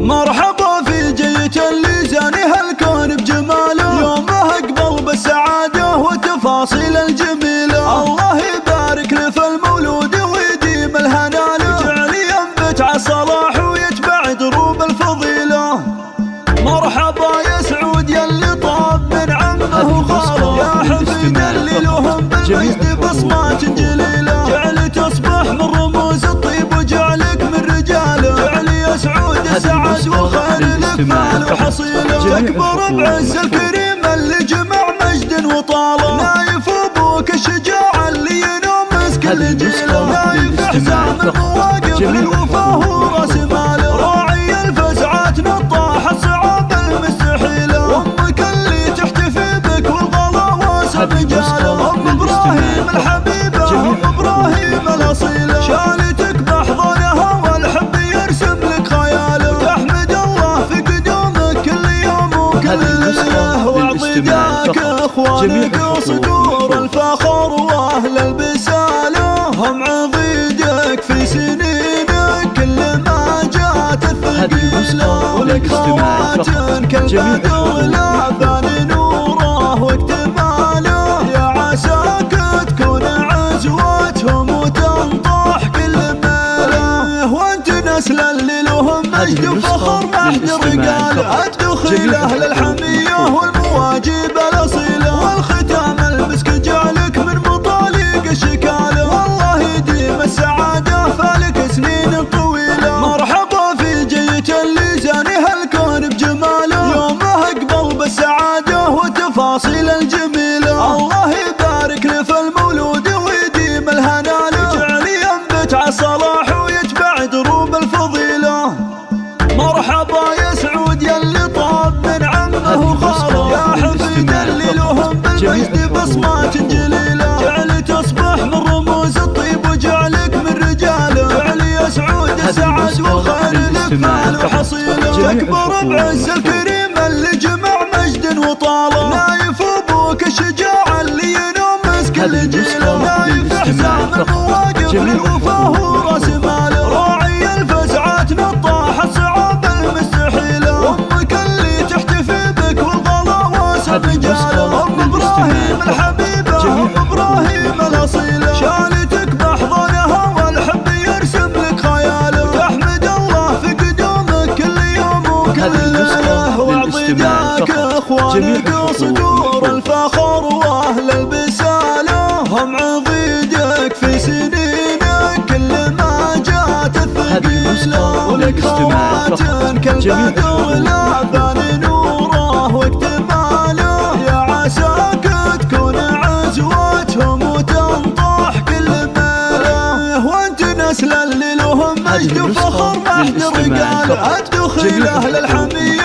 مرحبا في جيت اللي زانها الكون بجماله، يومه اقبل بالسعادة وتفاصيل الجميلة. الله يبارك له في المولود ويديم الهنا له، يجعل ينبت عالصلاح ويتبع دروب الفضيلة. مرحبا يا سعود يلي طاب من عمه وخاله، يا حفيد اللي لهم بالمجد بصمات جليلة. جعل تصبح من رموز الطيب وجعلك من رجاله، جعل يا سعود السعد والخير لك مال وحصيله. تكبر بعز الكريم اللي جمع مجد وطاله، نايف ابوك الشجاع اللي ينوم مسك الجيله. نايف حزام المواقف للوفاه وراس ماله، راعي الفزعات نطاح الصعاب المستحيله. امك اللي تحتفي بك والغلا واسع رجاله، ام ابراهيم الحبيبه ام ابراهيم الاصيله. شالتك باحضانها والحب يرسم لك خياله، تحمد الله في قدومك كل يوم وكل ليله. واعطيك اخوانك صدور الفخر واهل البساله، هم عضيدك في سنينك كل ما جات الثقيله. ولك خوات كالبدر لا ثاني نوره واكتماله، يا عساك تكون عزوتهم وتنطح كل ماله. وانت نسل اللي لهم مجد وفخر ما حد رجاله، الدخيل اهل الحميه والمواجب الاصيله. والختام المسك جعلك من مطالق الشكاله، والله يديم السعاده فالك سنين طويله. مرحبا في جيت اللي زانها الكون بجماله، يومه اقبل بالسعاده وتفاصيل الجميله. الله يبارك له في المولود ويديم الهنا له، يجعل ينبت عالصلاح ويتبع دروب الفضيله. مرحبا يا سعود يلي طاب من عمه وخاله، يا حفيد اللي لهم بالمجد بصمات جليله. جعل تصبح من رموز الطيب وجعلك من رجاله، جعل يا سعود السعد والخير لك مال وحصيله. تكبر بعز الكريم اللي جمع مجد وطاله، نايف ابوك الشجاع اللي ينوم مسك الجيله. نايف حزام المواقف للوفاه وراس ماله، راعي الفزعات نطاح الصعاب المستحيله. امك اللي تحتفي بك والغلا واسع رجاله، ام ابراهيم الحبيبه ام ابراهيم الاصيله. شالتك باحضانها والحب يرسم لك خياله، تحمد الله في قدومك كل يوم وكل ليله. واعطيك اخوانك صدور الفخر واهل البساله، هم عضيدك في سنينك كل ما جات الثقيله. ولك خوات كالبدر لا ثاني نوره واكتماله، يا عساك تكون عزوتهم وتنطح كل ماله. وانت نسل اللي لهم مجد وفخر ما حد رجاله، الدخيل اهل الحميه